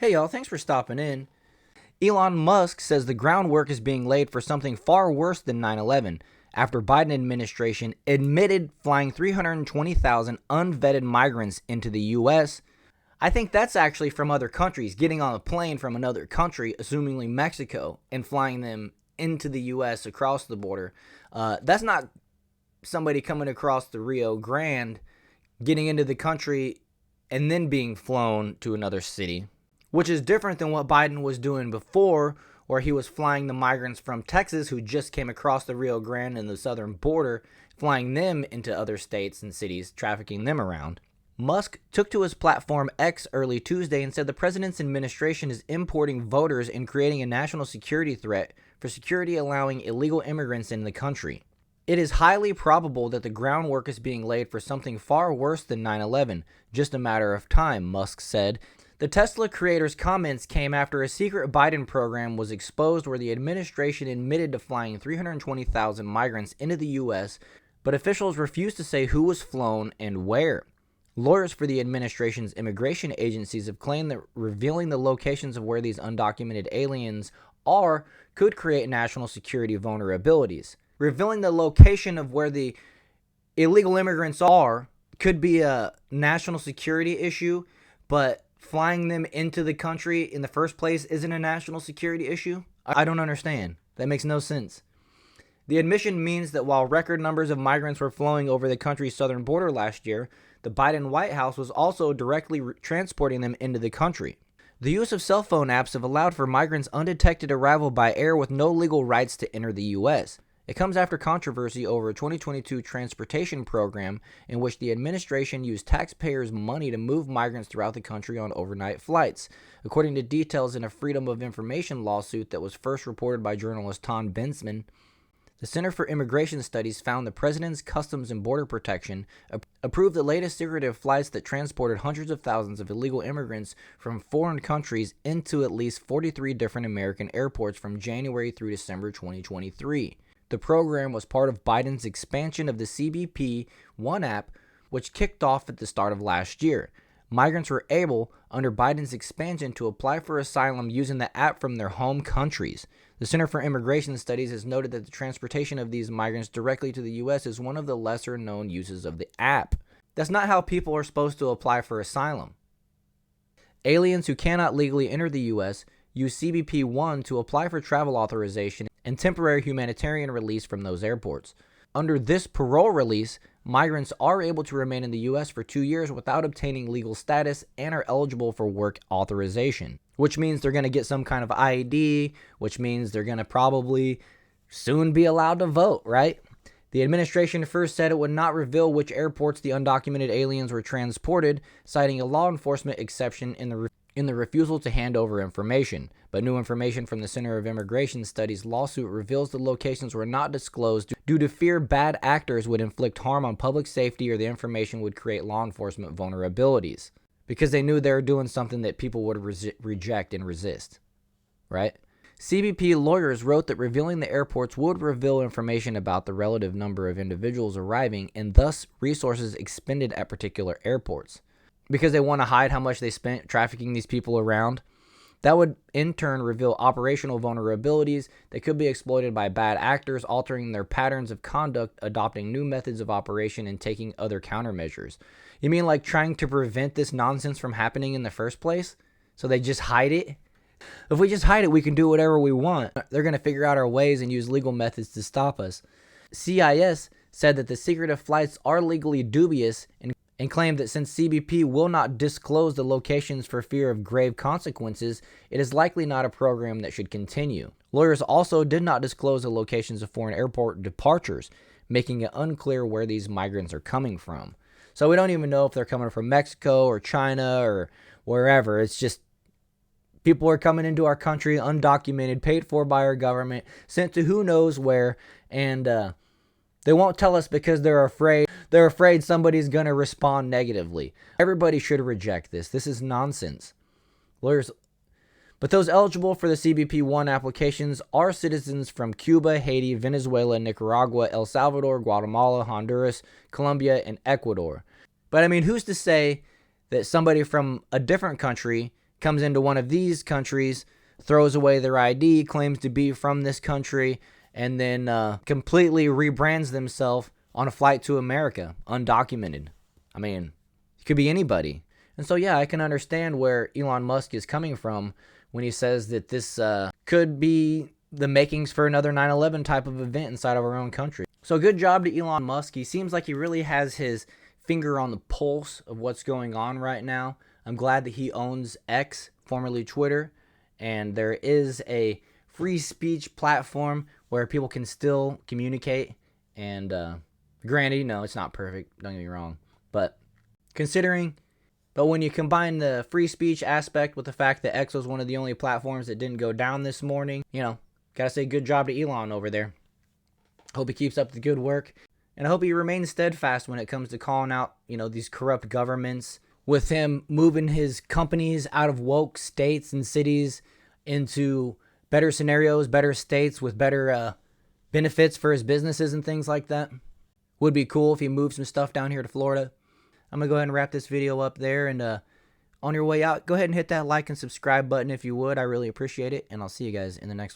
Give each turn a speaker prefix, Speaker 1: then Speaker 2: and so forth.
Speaker 1: Hey y'all, thanks for stopping in. Elon Musk says the groundwork is being laid for something far worse than 9/11 after Biden administration admitted flying 320,000 unvetted migrants into the US. I think that's actually from other countries, getting on a plane from another country, assumingly Mexico, and flying them into the US across the border. That's not somebody coming across the Rio Grande, getting into the country, and then being flown to another city, which is different than what Biden was doing before, where he was flying the migrants from Texas who just came across the Rio Grande and the southern border, flying them into other states and cities, trafficking them around. Musk took to his platform X early Tuesday and said the president's administration is importing voters and creating a national security threat for security allowing illegal immigrants in the country. It is highly probable that the groundwork is being laid for something far worse than 9/11, just a matter of time, Musk said. The Tesla creator's comments came after a secret Biden program was exposed where the administration admitted to flying 320,000 migrants into the U.S., but officials refused to say who was flown and where. Lawyers for the administration's immigration agencies have claimed that revealing the locations of where these undocumented aliens are could create national security vulnerabilities. Revealing the location of where the illegal immigrants are could be a national security issue, but flying them into the country in the first place isn't a national security issue? I don't understand. That makes no sense. The admission means that while record numbers of migrants were flowing over the country's southern border last year, the Biden White House was also directly transporting them into the country. The use of cell phone apps have allowed for migrants' undetected arrival by air with no legal rights to enter the U.S. It comes after controversy over a 2022 transportation program in which the administration used taxpayers' money to move migrants throughout the country on overnight flights. According to details in a Freedom of Information lawsuit that was first reported by journalist Tom Bensman, the Center for Immigration Studies found the President's Customs and Border Protection approved the latest secretive flights that transported hundreds of thousands of illegal immigrants from foreign countries into at least 43 different American airports from January through December 2023. The program was part of Biden's expansion of the CBP One app, which kicked off at the start of last year. Migrants were able, under Biden's expansion, to apply for asylum using the app from their home countries. The Center for Immigration Studies has noted that the transportation of these migrants directly to the U.S. is one of the lesser-known uses of the app. That's not how people are supposed to apply for asylum. Aliens who cannot legally enter the U.S. use CBP One to apply for travel authorization and temporary humanitarian release from those airports. Under this parole release, migrants are able to remain in the U.S. for 2 years without obtaining legal status and are eligible for work authorization, which means they're going to get some kind of ID, which means they're going to probably soon be allowed to vote, right? The administration first said it would not reveal which airports the undocumented aliens were transported, citing a law enforcement exception in the refusal to hand over information. But new information from the Center of Immigration Studies lawsuit reveals the locations were not disclosed due to fear bad actors would inflict harm on public safety or the information would create law enforcement vulnerabilities, because they knew they were doing something that people would reject and resist, right? CBP lawyers wrote that revealing the airports would reveal information about the relative number of individuals arriving and thus resources expended at particular airports, because they want to hide how much they spent trafficking these people around. That would in turn reveal operational vulnerabilities that could be exploited by bad actors, altering their patterns of conduct, adopting new methods of operation, and taking other countermeasures. You mean like trying to prevent this nonsense from happening in the first place? So they just hide it? If we just hide it, we can do whatever we want. They're going to figure out our ways and use legal methods to stop us. CIS said that the secretive flights are legally dubious and claimed that since CBP will not disclose the locations for fear of grave consequences, it is likely not a program that should continue. Lawyers also did not disclose the locations of foreign airport departures, making it unclear where these migrants are coming from. So we don't even know if they're coming from Mexico or China or wherever. It's just people are coming into our country undocumented, paid for by our government, sent to who knows where, and they won't tell us because they're afraid. They're afraid somebody's going to respond negatively. Everybody should reject this. This is nonsense. But those eligible for the CBP One applications are citizens from Cuba, Haiti, Venezuela, Nicaragua, El Salvador, Guatemala, Honduras, Colombia, and Ecuador. But I mean, who's to say that somebody from a different country comes into one of these countries, throws away their ID, claims to be from this country, and then completely rebrands themselves on a flight to America, undocumented. I mean, it could be anybody. And so, yeah, I can understand where Elon Musk is coming from when he says that this could be the makings for another 9/11 type of event inside of our own country. So good job to Elon Musk. He seems like he really has his finger on the pulse of what's going on right now. I'm glad that he owns X, formerly Twitter, and there is a free speech platform where people can still communicate. And granted, no, it's not perfect, don't get me wrong, but when you combine the free speech aspect with the fact that X was one of the only platforms that didn't go down this morning, gotta say good job to Elon over there. Hope he keeps up the good work, and I hope he remains steadfast when it comes to calling out, these corrupt governments, with him moving his companies out of woke states and cities into better scenarios, better states with better benefits for his businesses and things like that. Would be cool if he moved some stuff down here to Florida. I'm going to go ahead and wrap this video up there, and on your way out, go ahead and hit that like and subscribe button if you would. I really appreciate it, and I'll see you guys in the next one.